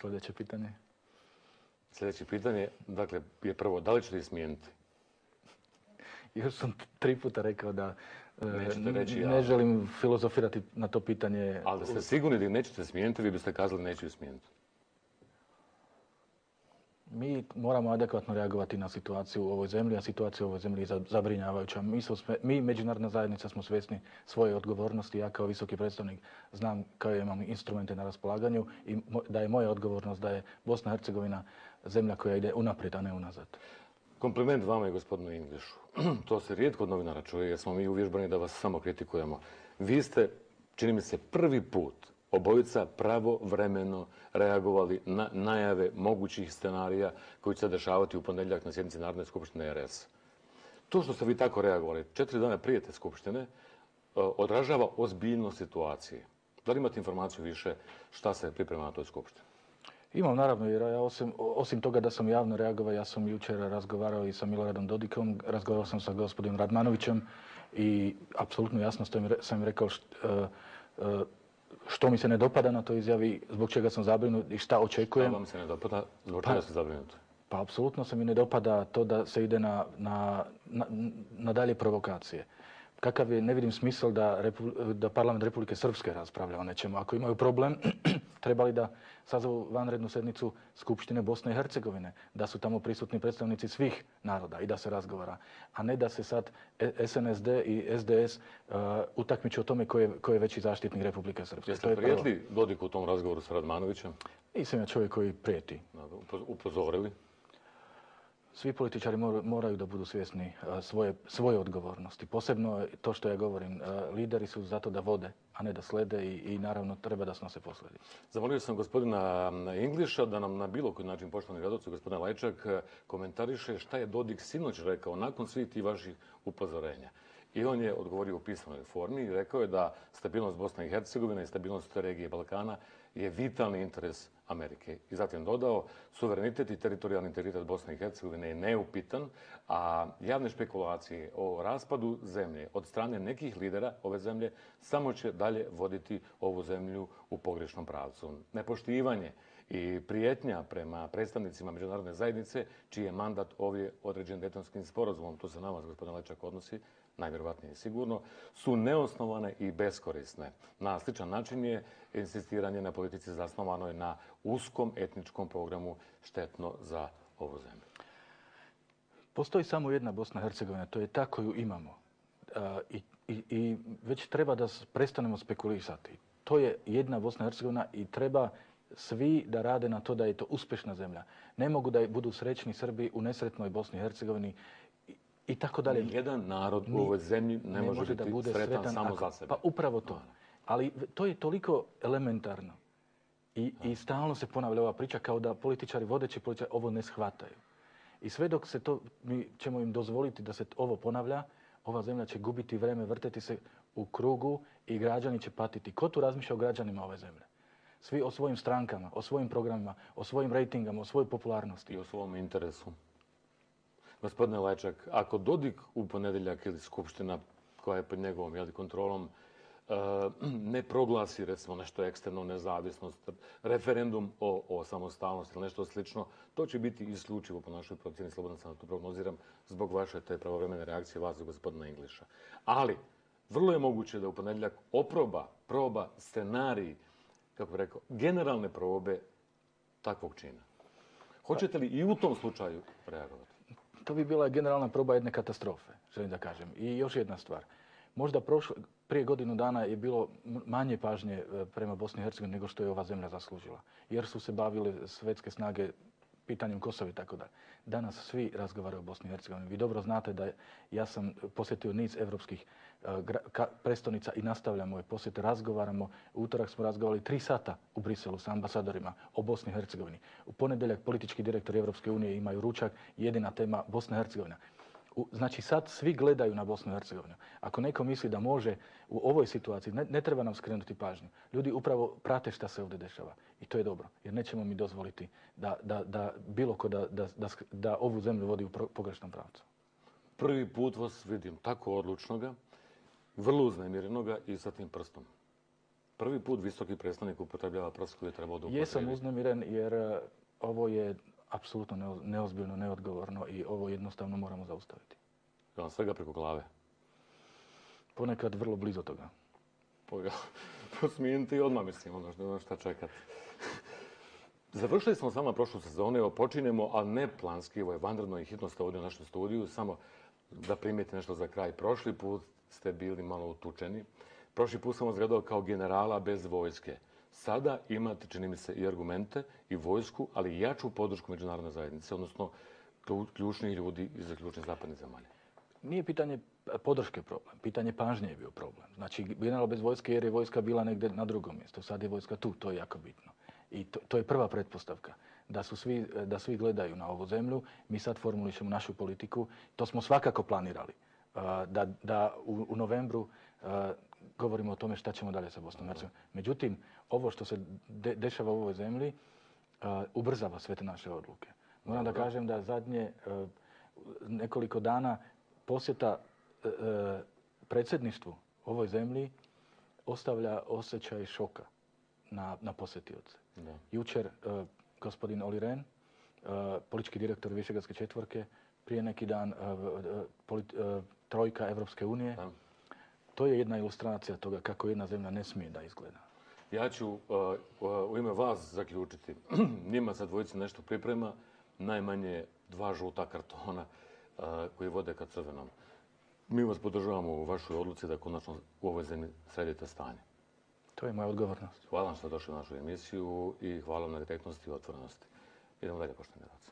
Sljedeće pitanje. Sljedeće pitanje, dakle, je prvo, da li ćete ih smijeniti? Još sam 3 puta rekao da reći, ne želim filozofirati na to pitanje. Ali da ste sigurni da ih nećete smijeniti, vi biste kazali neću ih smijeniti. Mi moramo adekvatno reagovati na situaciju u ovoj zemlji, a situacija u ovoj zemlji je zabrinjavajuća. Mi, međunarodna zajednica, smo svjesni svoje odgovornosti. Ja kao visoki predstavnik znam koje imam instrumente na raspolaganju i da je moja odgovornost da je Bosna i Hercegovina zemlja koja ide unaprijed, a ne unazad. Kompliment vama i gospodinu Englišu. To se rijetko od novinara čuje, jer smo mi uvježbani da vas samo kritikujemo. Vi ste, čini mi se, prvi put obojica pravovremeno reagovali na najave mogućih scenarija koji će se dešavati u ponedjeljak na sjednici Narodne skupštine RS. To što ste vi tako reagovali 4 dana prije te skupštine odražava ozbiljnost situacije. Da li imate informaciju više šta se priprema na toj skupštini? Imam, naravno, jer ja osim toga da sam javno reagovao, ja sam jučer razgovarao i sa Miloradom Dodikom, razgovarao sam sa gospodinom Radmanovićem i apsolutno jasno sam im rekao što mi se ne dopada na toj izjavi, zbog čega sam zabrinut i šta očekujem. Šta vam se ne dopada? Zbog čega ste zabrinuti? Pa apsolutno se mi ne dopada to da se ide na dalje provokacije. Kakav je, ne vidim smisao da parlament Republike Srpske raspravlja o nečemu. Ako imaju problem, trebali da sazovu vanrednu sjednicu Skupštine Bosne i Hercegovine, da su tamo prisutni predstavnici svih naroda i da se razgovara, a ne da se sad SNSD i SDS utakmiču o tome ko je veći zaštitnik Republike Srpske. Jeste prijetili Dodiku u tom razgovoru s Radmanovićem? Nisam ja čovjek koji prijeti. Upozorili? Svi političari moraju da budu svjesni svoje odgovornosti. Posebno to što ja govorim, lideri su zato da vode, a ne da slede i naravno treba da snose posljedice. Zamolio sam gospodina Engliša da nam na bilo koji način, poštovani gledalci, gospodin Lajčak, komentariše šta je Dodik sinoć rekao nakon svih tih vaših upozorenja. I on je odgovorio u pisanoj formi i rekao je da stabilnost Bosne i Hercegovine i stabilnost regije Balkana je vitalni interes Amerike. I zatim dodao, suverenitet i teritorijalni integritet Bosne i Hercegovine je neupitan, a javne špekulacije o raspadu zemlje od strane nekih lidera ove zemlje samo će dalje voditi ovu zemlju u pogrešnom pravcu. Nepoštivanje i prijetnja prema predstavnicima međunarodne zajednice, čiji je mandat ovdje određen Dejtonskim sporazumom, to se na vas, gospodin Lečak, odnosi, najvjerovatnije sigurno, su neosnovane i beskorisne. Na sličan način je insistiranje na politici zasnovanoj na uskom etničkom programu štetno za ovu zemlju. Postoji samo jedna Bosna i Hercegovina, to je ta koju imamo. I već treba da prestanemo spekulisati. To je jedna Bosna i Hercegovina i treba svi da rade na to da je to uspješna zemlja. Ne mogu da budu srećni Srbi u nesretnoj Bosni i Hercegovini i tako dalje. Jedan narod u ovoj zemlji ne može biti sretan samo za sebe. Pa upravo to. Ali to je toliko elementarno i stalno se ponavlja ova priča kao da političari, vodeći političari, ovo ne shvataju. I sve dok se to, mi ćemo im dozvoliti da se ovo ponavlja, ova zemlja će gubiti vreme, vrteti se u krugu i građani će patiti. Ko tu razmišlja o građanima ove zemlje? Svi o svojim strankama, o svojim programima, o svojim rejtingama, o svojoj popularnosti. I o svom interesu. Gospodine Lajčak, ako Dodik u ponedjeljak ili skupština koja je pod njegovom kontrolom ne proglasi recimo nešto eksterno, nezavisnost, referendum o samostalnosti ili nešto slično, to će biti isključivo po našoj procjeni, slobodno sam to prognoziram, zbog vaše te pravovremene reakcije vas i gospodina Engliša. Ali, vrlo je moguće da u ponedjeljak proba scenarij, kako bih rekao, generalne probe takvog čina. Hoćete li i u tom slučaju reagovati? To bi bila generalna proba jedne katastrofe, želim da kažem. I još jedna stvar. Možda prije godinu dana je bilo manje pažnje prema Bosni i Hercegovini nego što je ova zemlja zaslužila. Jer su se bavile svetske snage pitanjem Kosova i tako dalje. Danas svi razgovaraju o Bosni i Hercegovini. Vi dobro znate da ja sam posjetio niz evropskih prestolnica i nastavljamo moje posjete. Razgovaramo. U utorak smo razgovarali 3 sata u Briselu sa ambasadorima o Bosni i Hercegovini. U ponedjeljak politički direktori Evropske unije imaju ručak, jedina tema Bosna i Hercegovina. Znači sad svi gledaju na Bosnu i Hercegovinu. Ako neko misli da može u ovoj situaciji, ne treba nam skrenuti pažnju. Ljudi upravo prate šta se ovdje dešava. I to je dobro. Jer nećemo mi dozvoliti da bilo ko da ovu zemlju vodi u pogrešnom pravcu. Prvi put vas vidim tako odlučnoga, vrlo uznemirenoga i sa tim prstom. prvi put visoki predstavnik upotrebljava prst koji treba upotrebiti. Jesam uznemiren jer ovo je apsolutno neozbiljno, neodgovorno i ovo jednostavno moramo zaustaviti. Je vam svega preko glave? Ponekad vrlo blizu toga. Posmijenite i odmah mislim, ono šta čekati. Završili smo s vama prošlu sezonu, evo počinjemo, ali ne planski, ovo je vanredno i hitno ste ovdje u našem studiju, samo da primijete nešto za kraj. Prošli put ste bili malo utučeni. Prošli put sam vas gledao kao generala bez vojske. Sada imate, čini mi se, i argumente i vojsku, ali i jaču podršku međunarodne zajednice, odnosno ključnih ljudi iz ključnih zapadnih zemalja. Nije pitanje podrške problem, pitanje pažnje je bio problem. Znači, general bez vojske jer je vojska bila negdje na drugom mjestu, sad je vojska tu, to je jako bitno. I to je prva pretpostavka, da svi gledaju na ovu zemlju. Mi sad formulišemo našu politiku, to smo svakako planirali, da u novembru govorimo o tome šta ćemo dalje sa Bosnom i Hercegovinom. Međutim, ovo što se dešava u ovoj zemlji ubrzava sve te naše odluke. Moram da kažem da zadnje nekoliko dana posjeta predsjedništvu ovoj zemlji ostavlja osjećaj šoka na posjetioce. Jučer gospodin Olli Rehn, politički direktor Višegradske četvorke, prije neki dan trojka Evropske unije. To je jedna ilustracija toga kako jedna zemlja ne smije da izgleda. Ja ću u ime vas zaključiti. Njima sad dvojica nešto priprema, najmanje 2 žuta kartona koji vode ka crvenom. Mi vas podržavamo u vašoj odluci da konačno u ovoj zemlji sredite stanje. To je moja odgovornost. Hvala vam što ste došli u našu emisiju i hvala vam na direktnosti i otvorenosti. Idemo dalje, poštovani gledalci.